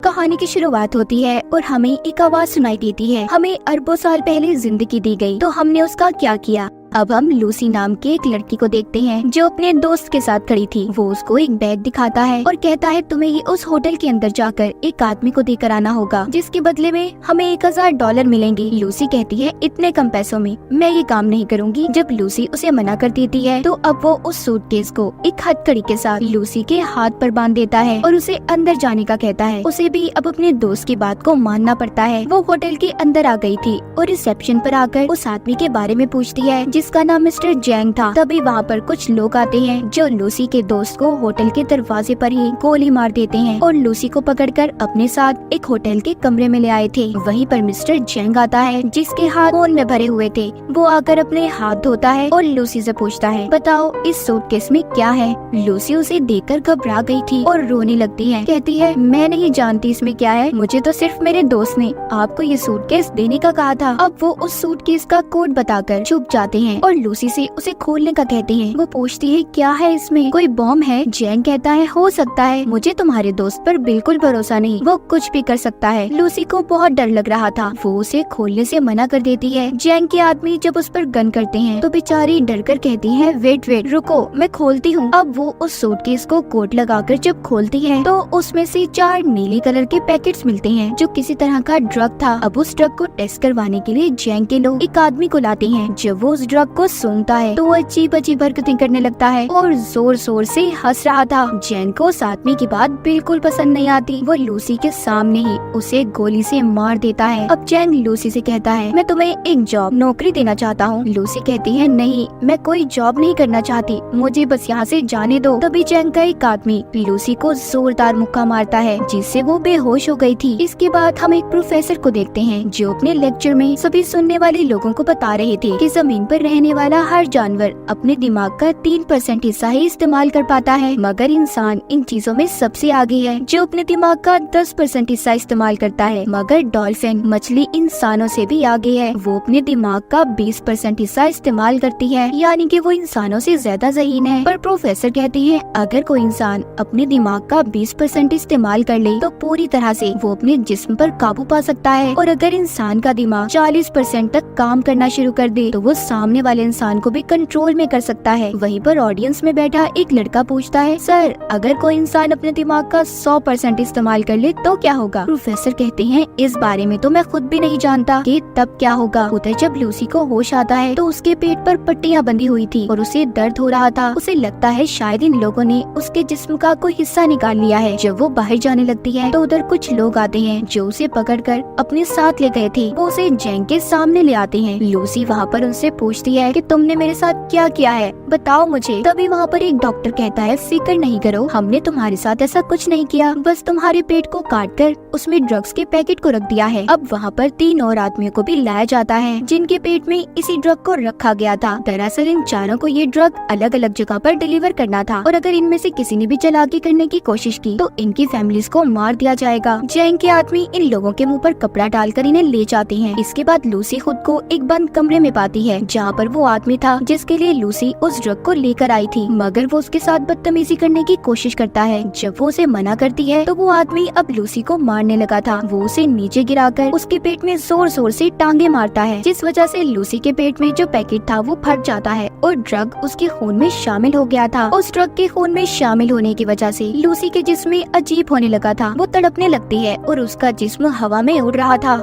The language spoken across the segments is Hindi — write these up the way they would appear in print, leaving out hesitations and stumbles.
कहानी की शुरुआत होती है और हमें एक आवाज सुनाई देती है। हमें अरबों साल पहले जिंदगी दी गई, तो हमने उसका क्या किया। अब हम लूसी नाम के एक लड़की को देखते हैं जो अपने दोस्त के साथ खड़ी थी। वो उसको एक बैग दिखाता है और कहता है तुम्हें ये उस होटल के अंदर जाकर एक आदमी को देकर आना होगा, जिसके बदले में हमें $1000 मिलेंगे। लूसी कहती है इतने कम पैसों में मैं ये काम नहीं करूंगी। जब लूसी उसे मना कर देती है तो अब वो उस सूटकेस को एक हथकड़ी के साथ लूसी के हाथ पर बांध देता है और उसे अंदर जाने का कहता है। उसे भी अब अपने दोस्त की बात को मानना पड़ता है। वो होटल के अंदर आ गई थी और रिसेप्शन पर आकर उस आदमी के बारे में पूछती है जिसका नाम मिस्टर जैंग था। तभी वहाँ पर कुछ लोग आते हैं जो लूसी के दोस्त को होटल के दरवाजे पर ही गोली मार देते हैं और लूसी को पकड़कर अपने साथ एक होटल के कमरे में ले आए थे। वहीं पर मिस्टर जैंग आता है जिसके हाथ खून में भरे हुए थे। वो आकर अपने हाथ धोता है और लूसी से पूछता है बताओ इस सूटकेस में क्या है। लूसी उसे देखकर घबरा गई थी और रोने लगती है। कहती है मैं नहीं जानती इसमें क्या है, मुझे तो सिर्फ मेरे दोस्त ने आपको ये सूटकेस देने का कहा था। अब वो उस सूटकेस का कोड बताकर चुप जाते हैं और लूसी से उसे खोलने का कहते हैं। वो पूछती है क्या है इसमें, कोई बॉम्ब है। जैंग कहता है हो सकता है, मुझे तुम्हारे दोस्त पर बिल्कुल भरोसा नहीं, वो कुछ भी कर सकता है। लूसी को बहुत डर लग रहा था, वो उसे खोलने से मना कर देती है। जैंग के आदमी जब उस पर गन करते हैं तो बेचारी डर कर कहती है वेट रुको मैं खोलती हूँ। अब वो उस सूटकेस को कोट लगाकर जब खोलती है तो उसमें से 4 नीले कलर के पैकेट्स मिलते हैं जो किसी तरह का ड्रग था। अब उस ड्रग को टेस्ट करवाने के लिए जैंग के लोग एक आदमी को लाते हैं। जब वो उस ड्रग को सूंघता है तो वो अजीब अजीब हरकतें करने लगता है और जोर जोर से हंस रहा था। जैंग को उस आदमी की बात बिल्कुल पसंद नहीं आती। वो लूसी के सामने ही उसे गोली से मार देता है। अब जैंग लूसी से कहता है मैं तुम्हें एक जॉब नौकरी देना चाहता हूँ। लूसी कहती है नहीं, मैं कोई जॉब नहीं करना चाहती, मुझे बस यहाँ से जाने दो। तभी जैंग का एक आदमी लूसी को जोरदार मुक्का मारता है जिससे वो बेहोश हो गई थी। इसके बाद हम एक प्रोफेसर को देखते हैं जो अपने लेक्चर में सभी सुनने वाले लोगों को बता रहे थे कि जमीन पर रहने वाला हर जानवर अपने दिमाग का 3% हिस्सा ही इस्तेमाल कर पाता है, मगर इंसान इन चीजों में सबसे आगे है जो अपने दिमाग का 10% हिस्सा इस्तेमाल करता है। मगर डॉल्फिन मछली इंसानों से भी आगे है, वो अपने दिमाग का 20% हिस्सा इस्तेमाल करती है, यानी कि वो इंसानों से ज्यादा ज़हीन है। पर प्रोफेसर कहते हैं अगर कोई इंसान अपने दिमाग का 20% इस्तेमाल कर ले तो पूरी तरह से वो अपने जिस्म पर काबू पा सकता है, और अगर इंसान का दिमाग 40% तक काम करना शुरू कर दे तो वो सामने वाले इंसान को भी कंट्रोल में कर सकता है। वहीं पर ऑडियंस में बैठा एक लड़का पूछता है सर अगर कोई इंसान अपने दिमाग का 100% इस्तेमाल कर ले तो क्या होगा। प्रोफेसर कहते हैं इस बारे में तो मैं खुद भी नहीं जानता कि तब क्या होगा। उधर जब लूसी को होश आता है तो उसके पेट पर पट्टियां बंधी हुई थी और उसे दर्द हो रहा था। उसे लगता है शायद इन लोगों ने उसके जिस्म का कोई हिस्सा निकाल लिया है। जब वो बाहर जाने लगती है तो उधर कुछ लोग आते हैं जो उसे पकड़कर अपने साथ ले गए थे। वो उसे जैंग के सामने ले आते हैं। लूसी वहाँ पर उनसे पूछती है कि तुमने मेरे साथ क्या किया है, बताओ मुझे। तभी वहाँ पर एक डॉक्टर कहता है फिक्र नहीं करो, हमने तुम्हारे साथ ऐसा कुछ नहीं किया, बस तुम्हारे पेट को काट कर उसमें ड्रग्स के पैकेट को रख दिया है। अब वहाँ पर 3 और आदमियों को भी लाया जाता है जिनके पेट में इसी ड्रग को रखा गया था। दरअसल इन चारों को ये ड्रग अलग अलग जगह पर डिलीवर करना था और अगर इनमें से किसी ने भी चालाकी करने की कोशिश की तो इनकी फैमिलीज को मार दिया जाएगा। जैंग के आदमी इन लोगों के मुँह पर कपड़ा डालकर इन्हें ले जाते हैं। इसके बाद लूसी खुद को एक बंद कमरे में पाती है जहाँ पर वो आदमी था जिसके लिए लूसी उस ड्रग को लेकर आई थी, मगर वो उसके साथ बदतमीजी करने की कोशिश करता है। जब वो उसे मना करती है तो वो आदमी अब लूसी को मारने लगा था। वो उसे नीचे गिराकर उसके पेट में जोर जोर से टांगे मारता है, जिस वजह से लूसी के पेट में जो पैकेट था वो फट जाता है और ड्रग उसके खून में शामिल हो गया था। उस ड्रग के खून में शामिल होने की वजह से लूसी के जिस्म में अजीब होने लगा था। वो तड़पने लगती है और उसका जिस्म हवा में उड़ रहा था।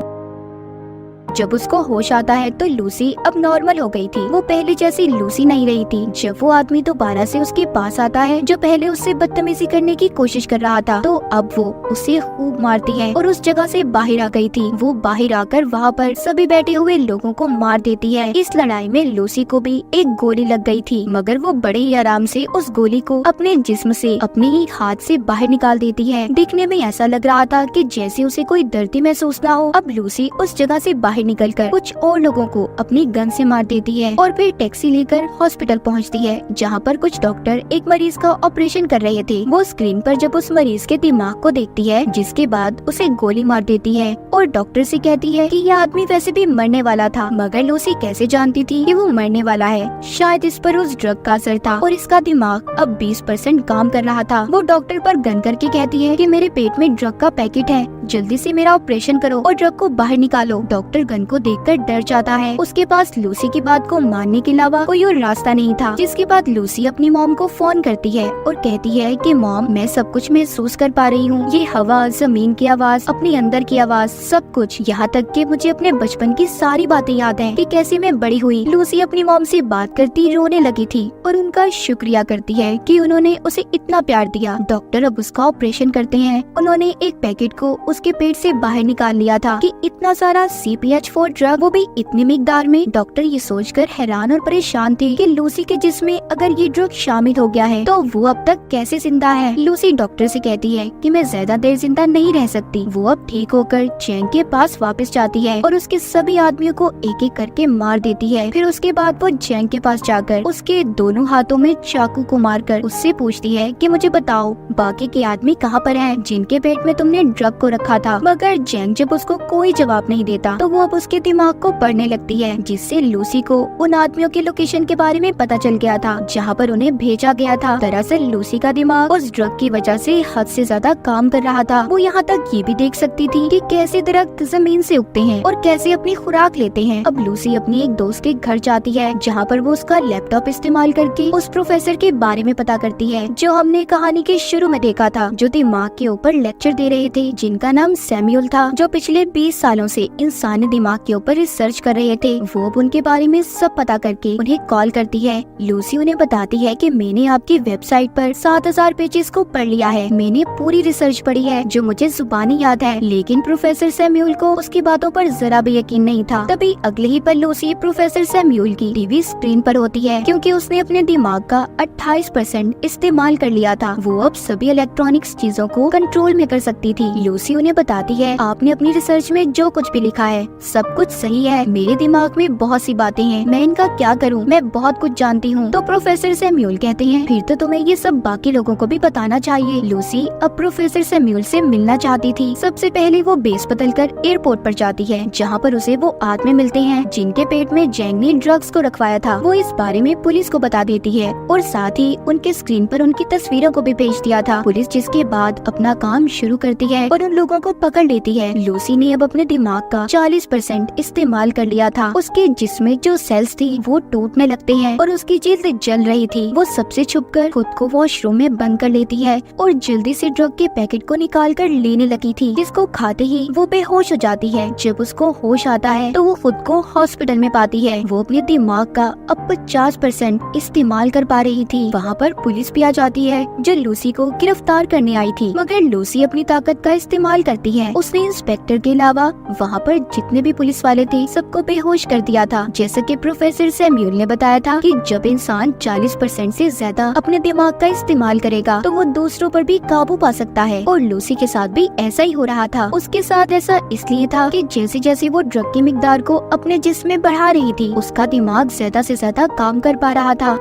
जब उसको होश आता है तो लूसी अब नॉर्मल हो गई थी। वो पहले जैसी लूसी नहीं रही थी। जब वो आदमी दोबारा से उसके पास आता है जो पहले उससे बदतमीजी करने की कोशिश कर रहा था तो अब वो उसे खूब मारती है और उस जगह से बाहर आ गई थी। वो बाहर आकर वहाँ पर सभी बैठे हुए लोगों को मार देती है। इस लड़ाई में लूसी को भी एक गोली लग गई थी, मगर वो बड़े ही आराम से उस गोली को अपने जिस्म से अपने ही हाथ से बाहर निकाल देती है। दिखने में ऐसा लग रहा था कि जैसे उसे कोई दर्द महसूस ना हो। अब लूसी उस जगह से बाहर बाहर निकलकर कुछ और लोगों को अपनी गन से मार देती है और फिर टैक्सी लेकर हॉस्पिटल पहुंचती है, जहां पर कुछ डॉक्टर एक मरीज का ऑपरेशन कर रहे थे। वो स्क्रीन पर जब उस मरीज के दिमाग को देखती है, जिसके बाद उसे गोली मार देती है और डॉक्टर से कहती है कि यह आदमी वैसे भी मरने वाला था, मगर लूसी कैसे जानती थी कि वो मरने वाला है? शायद इस पर उस ड्रग का असर था और इसका दिमाग अब 20% काम कर रहा था। वो डॉक्टर पर गन करके कहती है कि मेरे पेट में ड्रग का पैकेट है, जल्दी से मेरा ऑपरेशन करो और ड्रग को बाहर निकालो। डॉक्टर गन को देखकर डर जाता है। उसके पास लूसी की बात को मानने के अलावा कोई और रास्ता नहीं था। जिसके बाद लूसी अपनी मॉम को फोन करती है और कहती है कि मॉम, मैं सब कुछ महसूस कर पा रही हूँ, ये हवा, जमीन की आवाज, अपने अंदर की आवाज, सब कुछ, यहाँ तक कि मुझे अपने बचपन की सारी बातें याद हैं कि कैसे मैं बड़ी हुई। लूसी अपनी मॉम से बात करती रोने लगी थी और उनका शुक्रिया करती है कि उन्होंने उसे इतना प्यार दिया। डॉक्टर अब उसका ऑपरेशन करते हैं। उन्होंने एक पैकेट को उसके पेट से बाहर निकाल लिया था कि इतना सारा CPH4 ड्रग, वो भी इतनी मिकदार में। डॉक्टर ये सोचकर हैरान और परेशान थे कि लूसी के जिस्म में अगर ये ड्रग शामिल हो गया है तो वो अब तक कैसे जिंदा है। लूसी डॉक्टर से कहती है कि मैं ज्यादा देर जिंदा नहीं रह सकती। वो अब ठीक होकर चैंग के पास वापस जाती है और उसके सभी आदमियों को एक एक करके मार देती है। फिर उसके बाद वो चैंग के पास जाकर उसके दोनों हाथों में चाकू को मारकर उससे पूछती है कि मुझे बताओ बाकी के आदमी कहाँ पर हैं जिनके पेट में तुमने ड्रग को रखा था। मगर चैंग जब उसको कोई जवाब नहीं देता तो वो अब उसके दिमाग को पढ़ने लगती है, जिससे लूसी को उन आदमियों के लोकेशन के बारे में पता चल गया था जहाँ पर उन्हें भेजा गया था। दरअसल लूसी का दिमाग उस ड्रग की वजह से हद से ज्यादा काम कर रहा था। वो यहाँ तक ये भी देख सकती थी कि कैसे दरख्त जमीन से उगते हैं और कैसे अपनी खुराक लेते हैं। अब लूसी अपनी एक दोस्त के घर जाती है, जहाँ पर वो उसका लैपटॉप इस्तेमाल करके उस प्रोफेसर के बारे में पता करती है जो हमने कहानी के शुरू में देखा था, जो दिमाग के ऊपर लेक्चर दे रहे थे, जिनका नाम सैमुअल था, जो पिछले 20 सालों से इंसानी दिमाग के ऊपर रिसर्च कर रहे थे। वो अब उनके बारे में सब पता करके उन्हें कॉल करती है। लूसी उन्हें बताती है कि मैंने आपकी वेबसाइट पर 7000 पेजेस को पढ़ लिया है, मैंने पूरी रिसर्च पढ़ी है जो मुझे जुबानी याद है। लेकिन प्रोफेसर सैमुअल को उसकी बातों पर जरा भी यकीन नहीं था। तभी अगले ही पल लूसी प्रोफेसर सैमुअल की टीवी स्क्रीन पर होती है, क्योंकि उसने अपने दिमाग का 28% इस्तेमाल कर लिया था। वो अब सभी इलेक्ट्रॉनिक्स चीजों को कंट्रोल में कर सकती थी। लूसी उन्हें बताती है, आपने अपनी रिसर्च में जो कुछ भी लिखा है सब कुछ सही है, मेरे दिमाग में बहुत सी बातें हैं, मैं इनका क्या करूं, मैं बहुत कुछ जानती हूं। तो प्रोफेसर सैमुअल कहते हैं, फिर तो तुम्हें ये सब बाकी लोगों को भी बताना चाहिए। लूसी अब प्रोफेसर सैमुअल से मिलना चाहती थी। सबसे पहले वो बेस बदलकर एयरपोर्ट पर जाती है, जहाँ पर उसे वो आदमी मिलते हैं जिनके पेट में जैंग ने ड्रग्स को रखवाया था। वो इस बारे में पुलिस को बता देती है और साथ ही उनके स्क्रीन पर उनकी तस्वीरों को भी भेज दिया था। पुलिस जिसके बाद अपना काम शुरू करती है और उन लोगों को पकड़ लेती है। लूसी ने अब अपने दिमाग का 40% इस्तेमाल कर लिया था। उसके जिस्म में जो सेल्स थी वो टूटने लगते हैं और उसकी जिल्द जल रही थी। वो सबसे छुपकर खुद को वॉशरूम में बंद कर लेती है और जल्दी से ड्रग के पैकेट को निकाल कर लेने लगी थी, जिसको खाते ही वो बेहोश हो जाती है। जब उसको होश आता है तो वो खुद को हॉस्पिटल में पाती है। वो अपने दिमाग का अब 50% इस्तेमाल कर पा रही थी। वहाँ पर पुलिस भी आ जाती है जो लूसी को गिरफ्तार करने आई थी, मगर लूसी अपनी ताकत का इस्तेमाल करती है। उसने इंस्पेक्टर के अलावा वहाँ पर जितने भी पुलिस वाले थे सबको बेहोश कर दिया था। जैसा कि प्रोफेसर सैमुअल ने बताया था कि जब इंसान 40% से ज्यादा अपने दिमाग का इस्तेमाल करेगा तो वो दूसरों पर भी काबू पा सकता है, और लूसी के साथ भी ऐसा ही हो रहा था। उसके साथ ऐसा इसलिए था कि जैसे जैसे वो ड्रग की मिकदार को अपने जिस्म में बढ़ा रही थी, उसका दिमाग ज्यादा से ज्यादा काम कर पा रहा था।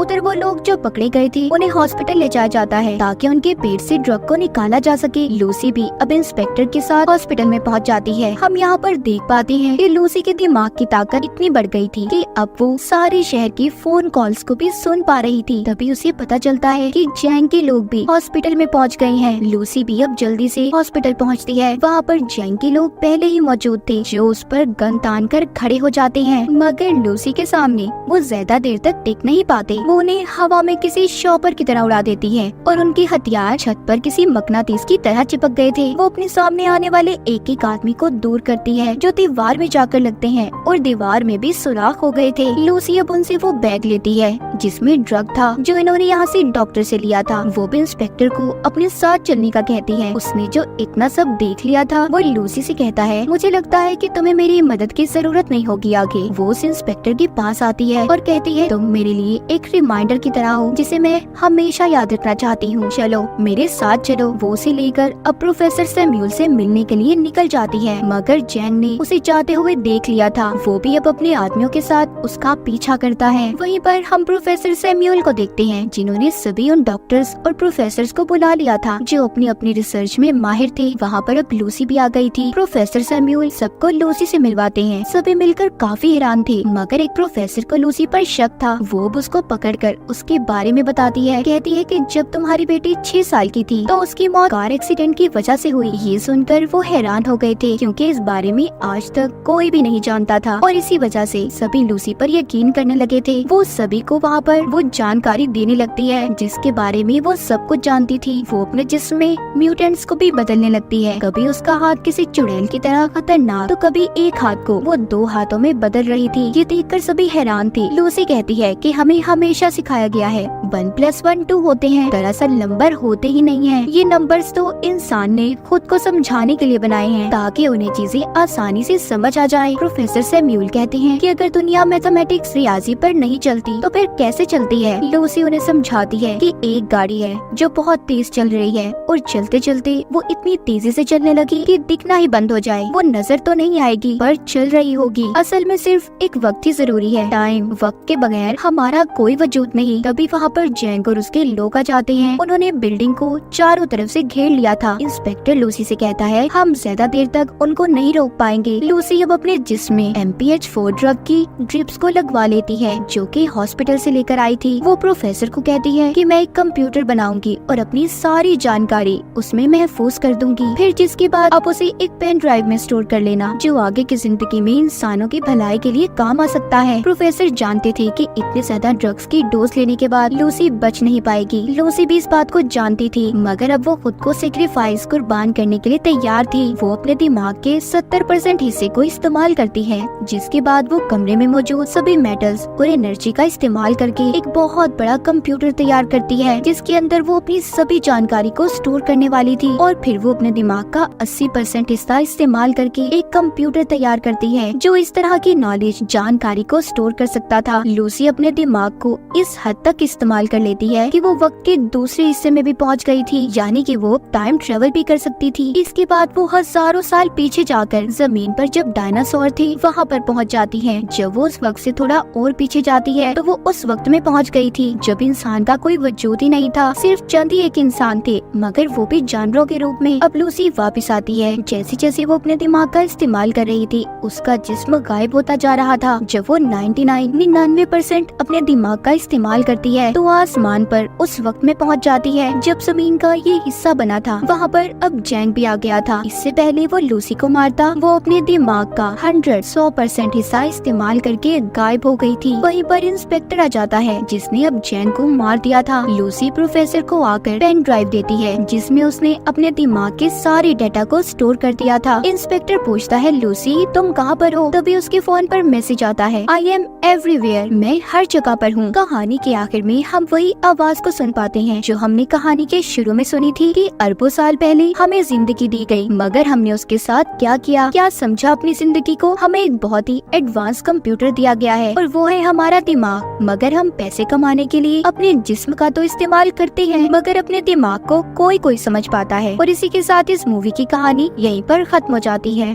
उधर वो लोग जो पकड़े गए थे उन्हें हॉस्पिटल ले जाया जाता है ताकि उनके पेट से ड्रग को निकाला जा सके। लूसी भी अब इंस्पेक्टर के साथ हॉस्पिटल में पहुंच जाती है। हम यहाँ पर देख पाते हैं कि लूसी के दिमाग की ताकत इतनी बढ़ गई थी कि अब वो सारे शहर की फोन कॉल्स को भी सुन पा रही थी। तभी उसे पता चलता है कि जैंग के लोग भी हॉस्पिटल में पहुँच गए हैं। लूसी भी अब जल्दी से हॉस्पिटल पहुँचती है। वहाँ पर जैंग के लोग पहले ही मौजूद थे जो उस पर गन तान कर खड़े हो जाते हैं, मगर लूसी के सामने वो ज्यादा देर तक टिक नहीं पाते। वो उन्हें हवा में किसी शॉपर की तरह उड़ा देती है और उनके हथियार छत पर किसी मकनातीस की तरह चिपक गए थे। वो अपने सामने आने वाले एक एक आदमी को दूर करती है जो दीवार में जाकर लगते हैं और दीवार में भी सुराख हो गए थे। लूसी अब उनसे वो बैग लेती है जिसमें ड्रग था जो इन्होंने यहाँ से डॉक्टर से लिया था। वो भी इंस्पेक्टर को अपने साथ चलने का कहती है। उसने जो इतना सब देख लिया था वो लूसी से कहता है, मुझे लगता है कि तुम्हें मेरी मदद की जरूरत नहीं होगी आगे। वो उस इंस्पेक्टर के पास आती है और कहती है, तुम मेरे लिए एक रिमाइंडर की तरह हो जिसे मैं हमेशा याद रखना चाहती हूँ। चलो मेरे साथ चलो। वो उसे लेकर अब प्रोफेसर सैम्यूल से मिलने के लिए निकल जाती है, मगर जैंग ने उसे जाते हुए देख लिया था। वो भी अब अपने आदमियों के साथ उसका पीछा करता है। वहीं पर हम प्रोफेसर सैम्यूल को देखते हैं जिन्होंने सभी उन डॉक्टर्स और प्रोफेसर्स को बुला लिया था जो अपनी अपनी रिसर्च में माहिर थे। वहाँ पर अब लूसी भी आ गई थी। प्रोफेसर सैम्यूल सबको लूसी से मिलवाते हैं। सभी मिलकर काफी हैरान थे, मगर एक प्रोफेसर को लूसी पर शक था। वो उसको पकड़कर उसके बारे में बताती है। कहती है कि जब तुम्हारी बेटी 6 साल की थी तो उसकी मौत कार एक्सीडेंट की वजह से हुई। ये सुनकर वो हैरान हो गए थे क्योंकि इस बारे में आज तक कोई भी नहीं जानता था और इसी वजह से सभी लूसी पर यकीन करने लगे थे। वो सभी को वहाँ पर वो जानकारी देने लगती है जिसके बारे में वो सब कुछ जानती थी। वो अपने जिस्म में म्यूटेंट्स को भी बदलने लगती है। कभी उसका हाथ किसी चुड़ैल की तरह खतरनाक तो कभी एक हाथ को वो 2 हाथों में बदल रही थी। ये देखकर सभी हैरान थे। लूसी कहती है कि हमें हमेशा सिखाया गया है 1+1 2 होते हैं। दरअसल नंबर होते ही नहीं है। ये नंबर्स तो इंसान ने खुद को समझाने के लिए बनाए हैं ताकि उन्हें चीजें आसानी से समझ आ जाए। प्रोफेसर सैम्यूल कहते हैं कि अगर दुनिया मैथमेटिक्स रियाजी पर नहीं चलती तो फिर कैसे चलती है। लूसी उन्हें समझाती है कि एक गाड़ी है जो बहुत तेज चल रही है और चलते चलते वो इतनी तेजी से चलने लगी कि दिखना ही बंद हो जाए। वो नजर तो नहीं आएगी पर चल रही होगी। असल में सिर्फ एक वक्त ही जरूरी है। टाइम, वक्त के बगैर हमारा कोई वजूद नहीं। तभी वहाँ पर जैंग और उसके लोग आ जाते हैं। उन्होंने बिल्डिंग को चारों तरफ से घेर लिया था। इंस्पेक्टर लूसी से कहता है हम ज्यादा देर तक उनको नहीं रोक पाएंगे। लूसी अब अपने जिस्म में MPH4 ड्रग की ड्रिप्स को लगवा लेती है जो कि हॉस्पिटल से लेकर आई थी। वो प्रोफेसर को कहती है कि मैं एक कंप्यूटर बनाऊंगी और अपनी सारी जानकारी उसमें महफूज कर दूंगी। फिर जिसके बाद आप उसे एक पेन ड्राइव में स्टोर कर लेना जो आगे की जिंदगी में इंसानों की भलाई के लिए काम आ सकता है। प्रोफेसर जानते थे कि इतने ज्यादा ड्रग्स की डोज लेने के बाद लूसी बच नहीं पाएगी। लूसी भी इस बात को जानती थी, मगर अब वो खुद को सेक्रीफाइस कुर्बान करने के लिए तैयार थी। वो अपने दिमाग के 70% हिस्से को इस्तेमाल करती है, जिसके बाद वो कमरे में मौजूद सभी मेटल्स और एनर्जी का इस्तेमाल करके एक बहुत बड़ा कंप्यूटर तैयार करती है जिसके अंदर वो अपनी सभी जानकारी को स्टोर करने वाली थी। और फिर वो अपने दिमाग का 80% हिस्सा इस्तेमाल करके एक कंप्यूटर तैयार करती है जो इस तरह की नॉलेज, जानकारी को स्टोर कर सकता था। लूसी अपने दिमाग को इस हद तक इस्तेमाल कर लेती है कि वो वक्त के दूसरे हिस्से में भी पहुंच गई थी, यानी कि वो टाइम ट्रेवल भी कर सकती थी। इसके बाद वो हजारों साल पीछे जाकर जमीन पर जब डायनासोर थे वहाँ पर पहुँच जाती है। जब वो उस वक्त से थोड़ा और पीछे जाती है तो वो उस वक्त में पहुँच गई थी जब इंसान का कोई वजूद ही नहीं था, सिर्फ चंद ही एक इंसान थे, मगर वो भी जानवरों के रूप में। अब लूसी वापस आती है। जैसे जैसे वो अपने दिमाग का इस्तेमाल कर रही थी उसका जिस्म गायब होता जा रहा था। जब वो 99% अपने दिमाग का इस्तेमाल करती है तो आसमान पर उस वक्त में पहुंच जाती है जब जमीन का ये हिस्सा बना था। वहाँ पर अब जैंग भी आ गया था। इससे पहले वो लूसी को मारता वो अपने दिमाग का 100% हिस्सा इस्तेमाल करके गायब हो गई थी। वहीं पर इंस्पेक्टर आ जाता है जिसने अब जैंग को मार दिया था। लूसी प्रोफेसर को आकर पेन ड्राइव देती है जिसमें उसने अपने दिमाग के सारे डेटा को स्टोर कर दिया था। इंस्पेक्टर पूछता है लूसी तुम कहाँ पर हो? तभी उसके फोन पर मैसेज आता है आई एम एवरीवेयर, मैं हर जगह पर हूँ। कहानी के आखिर में हम वही आवाज को सुन पाते हैं जो हमने कहानी के शुरू में सुनी थी कि अरबों साल पहले हमें जिंदगी दी गई, मगर हमने उसके साथ क्या किया, क्या समझा अपनी जिंदगी को। हमें एक बहुत ही एडवांस कंप्यूटर दिया गया है और वो है हमारा दिमाग, मगर हम पैसे कमाने के लिए अपने जिस्म का तो इस्तेमाल करते हैं मगर अपने दिमाग को कोई समझ पाता है। और इसी के साथ इस मूवी की कहानी यहीं पर खत्म हो जाती है।